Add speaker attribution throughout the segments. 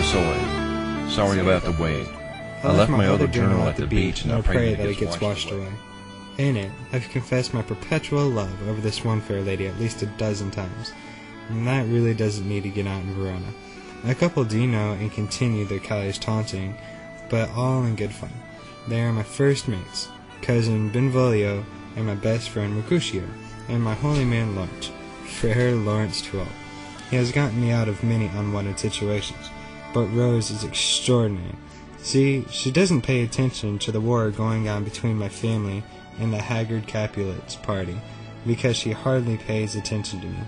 Speaker 1: Soy, sorry about the wait. I left my other journal at the beach and I pray that it gets washed away.
Speaker 2: In it, I've confessed my perpetual love over this one fair lady at least a dozen times, and that really doesn't need to get out in Verona. A couple do know and continue their Callie's taunting, but all in good fun. They are my first mates, cousin Benvolio, and my best friend Mercutio, and my holy man Lawrence, Frere Lawrence to all. He has gotten me out of many unwanted situations, but Rose is extraordinary. See, she doesn't pay attention to the war going on between my family and the haggard Capulets party, because she hardly pays attention to me,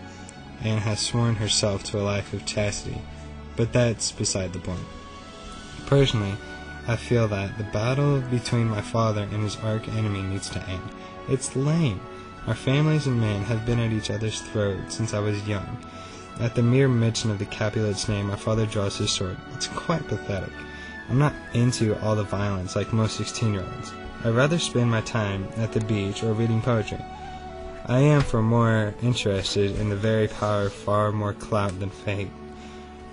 Speaker 2: and has sworn herself to a life of chastity, but that's beside the point. Personally, I feel that the battle between my father and his arch-enemy needs to end. It's lame. Our families and men have been at each other's throats since I was young. At the mere mention of the Capulet's name, my father draws his sword. It's quite pathetic. I'm not into all the violence like most 16-year-olds. I'd rather spend my time at the beach or reading poetry. I am far more interested in the very power of far more clout than fate,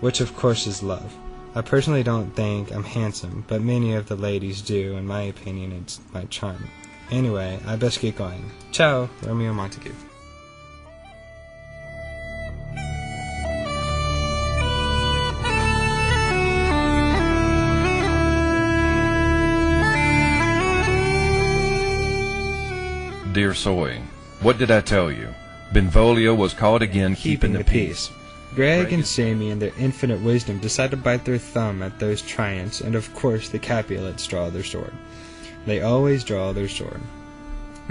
Speaker 2: which of course is love. I personally don't think I'm handsome, but many of the ladies do. In my opinion, it's my charm. Anyway, I best get going. Ciao, Romeo Montague.
Speaker 1: Dear Soy, what did I tell you? Benvolio was caught again keeping the peace.
Speaker 2: Greg and Sammy, in their infinite wisdom, decide to bite their thumb at those triumphs, and of course the Capulets draw their sword. They always draw their sword.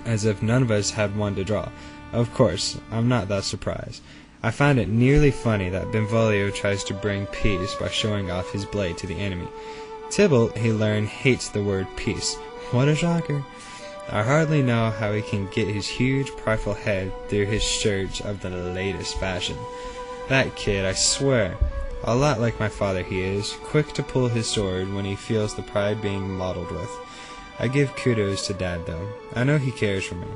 Speaker 2: As if none of us had one to draw. Of course, I'm not that surprised. I find it nearly funny that Benvolio tries to bring peace by showing off his blade to the enemy. Tybalt, he learned, hates the word peace. What a shocker! I hardly know how he can get his huge, prideful head through his shirts of the latest fashion. That kid, I swear, a lot like my father he is, quick to pull his sword when he feels the pride being modeled with. I give kudos to Dad, though. I know he cares for me.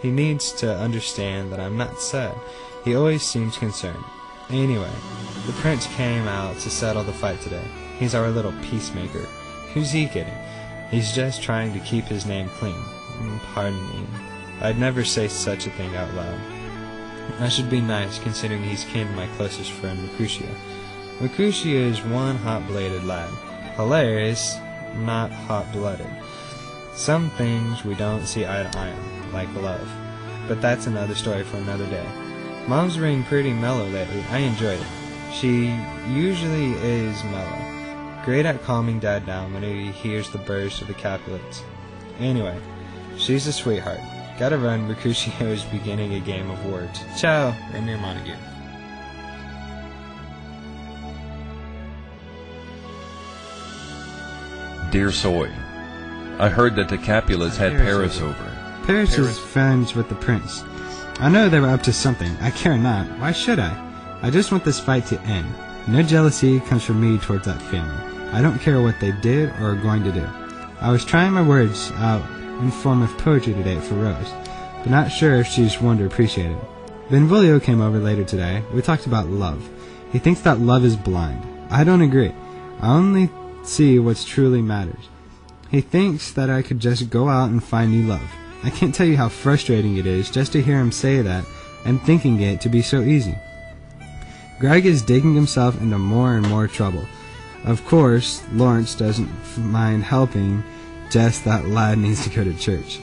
Speaker 2: He needs to understand that I'm not sad. He always seems concerned. Anyway, the prince came out to settle the fight today. He's our little peacemaker. Who's he kidding? He's just trying to keep his name clean. Pardon me. I'd never say such a thing out loud. I should be nice, considering he's kin to my closest friend, Mercutio. Mercutio is one hot-bladed lad. Hilarious, not hot-blooded. Some things we don't see eye to eye on, like love. But that's another story for another day. Mom's being pretty mellow lately. I enjoyed it. She usually is mellow. Great at calming Dad down when he hears the burst of the Capulets. Anyway, she's a sweetheart. Gotta run, Mercutio is beginning a game of words. Ciao, Romeo Montague.
Speaker 1: Dear Soy, I heard that the Capulets had Paris over.
Speaker 2: Paris is friends with the prince. I know they were up to something. I care not. Why should I? I just want this fight to end. No jealousy comes from me towards that family. I don't care what they did or are going to do. I was trying my words out in form of poetry today for Rose, but not sure if she's one to appreciate it. Benvolio came over later today. We talked about love. He thinks that love is blind. I don't agree. I only see what truly matters. He thinks that I could just go out and find new love. I can't tell you how frustrating it is just to hear him say that and thinking it to be so easy. Greg is digging himself into more and more trouble. Of course, Lawrence doesn't mind helping, just that lad needs to go to church.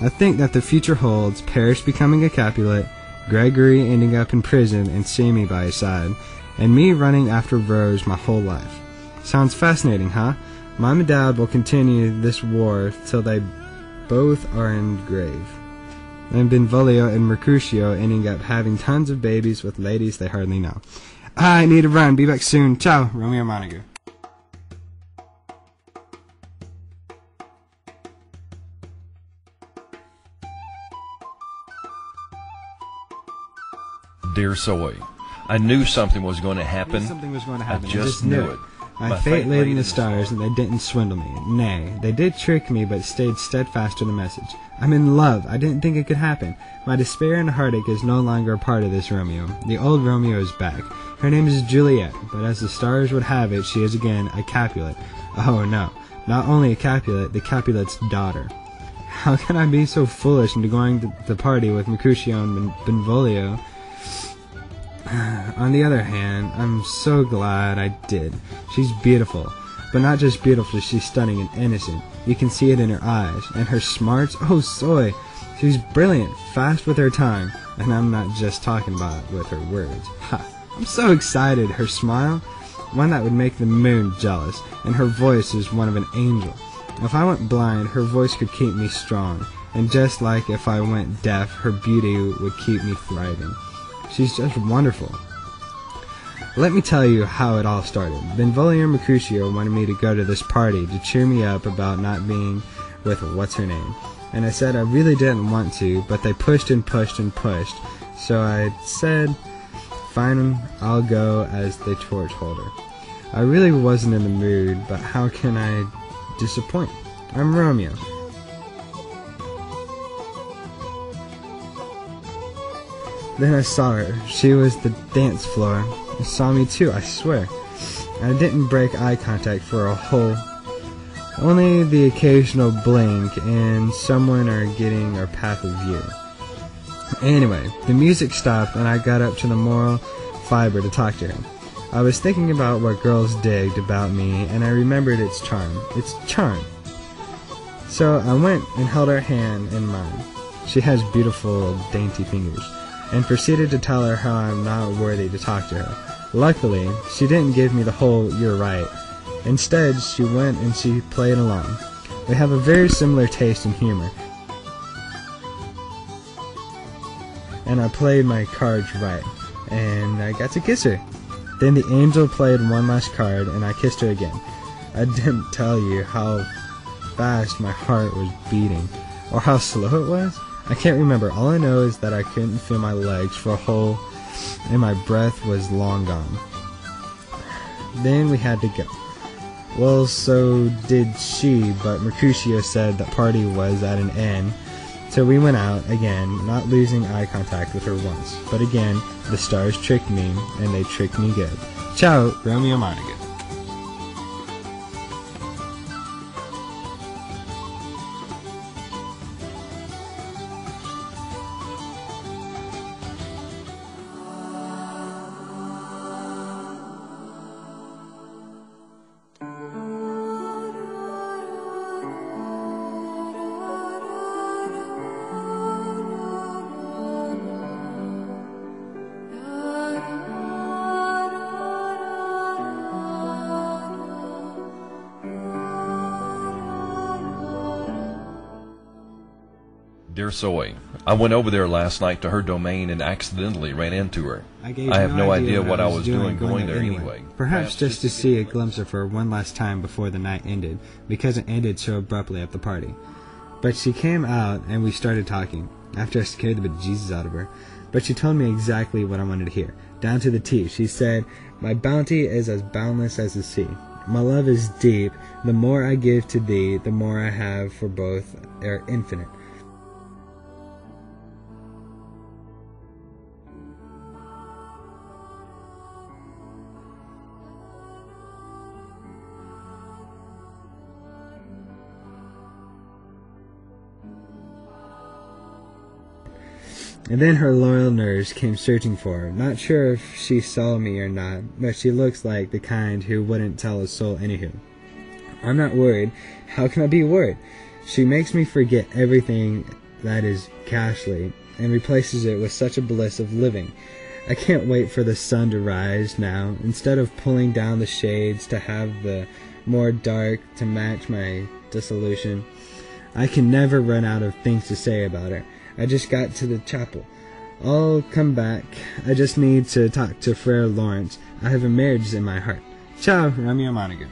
Speaker 2: I think that the future holds Paris becoming a Capulet, Gregory ending up in prison and Sammy by his side, and me running after Rose my whole life. Sounds fascinating, huh? Mom and Dad will continue this war till they both are in the grave. And Benvolio and Mercutio ending up having tons of babies with ladies they hardly know. I need to run. Be back soon. Ciao, Romeo Montague.
Speaker 1: Dear Soy, I knew something was going to happen.
Speaker 2: I just
Speaker 1: knew it.
Speaker 2: My fate laid in the stars, and they didn't swindle me. Nay, they did trick me, but stayed steadfast to the message. I'm in love. I didn't think it could happen. My despair and heartache is no longer a part of this Romeo. The old Romeo is back. Her name is Juliet, but as the stars would have it, she is again a Capulet. Oh no, not only a Capulet, the Capulet's daughter. How can I be so foolish into going to the party with Mercutio and Benvolio? On the other hand, I'm so glad I did. She's beautiful, but not just beautiful, she's stunning and innocent. You can see it in her eyes, and her smarts, oh soy! She's brilliant, fast with her tongue, and I'm not just talking about with her words. Ha! I'm so excited. Her smile, one that would make the moon jealous, and her voice is one of an angel. If I went blind, her voice could keep me strong, and just like if I went deaf, her beauty would keep me thriving. She's just wonderful. Let me tell you how it all started. Benvolio and Mercutio wanted me to go to this party to cheer me up about not being with what's-her-name. And I said I really didn't want to, but they pushed and pushed and pushed. So I said, fine, I'll go as the torch holder. I really wasn't in the mood, but how can I disappoint? I'm Romeo. Then I saw her. She was the dance floor. She saw me too, I swear. I didn't break eye contact for a whole... Only the occasional blink and someone are getting our path of view. Anyway, the music stopped and I got up to the moral fiber to talk to her. I was thinking about what girls digged about me and I remembered its charm. Its charm. So I went and held her hand in mine. She has beautiful, dainty fingers. And proceeded to tell her how I'm not worthy to talk to her. Luckily, she didn't give me the whole "you're right." Instead, she went and she played along. We have a very similar taste in humor. And I played my cards right, and I got to kiss her. Then the angel played one last card, and I kissed her again. I didn't tell you how fast my heart was beating, or how slow it was. I can't remember. All I know is that I couldn't feel my legs for a whole, and my breath was long gone. Then we had to go. Well, so did she, but Mercutio said the party was at an end, so we went out again, not losing eye contact with her once. But again, the stars tricked me, and they tricked me good. Ciao, Romeo Monica.
Speaker 1: Dear Soy, I went over there last night to her domain and accidentally ran into her. I have no idea what I was doing going there anyway.
Speaker 2: Perhaps just to see a glimpse of her one last time before the night ended, because it ended so abruptly at the party. But she came out and we started talking, after I scared the bejesus out of her. But she told me exactly what I wanted to hear, down to the T. She said, "My bounty is as boundless as the sea. My love is deep. The more I give to thee, the more I have for both are infinite." And then her loyal nurse came searching for her. Not sure if she saw me or not, but she looks like the kind who wouldn't tell a soul anywho. I'm not worried. How can I be worried? She makes me forget everything that is ghastly and replaces it with such a bliss of living. I can't wait for the sun to rise now, instead of pulling down the shades to have the more dark to match my dissolution. I can never run out of things to say about her. I just got to the chapel. I'll come back. I just need to talk to Friar Lawrence. I have a marriage in my heart. Ciao, Romeo Monica.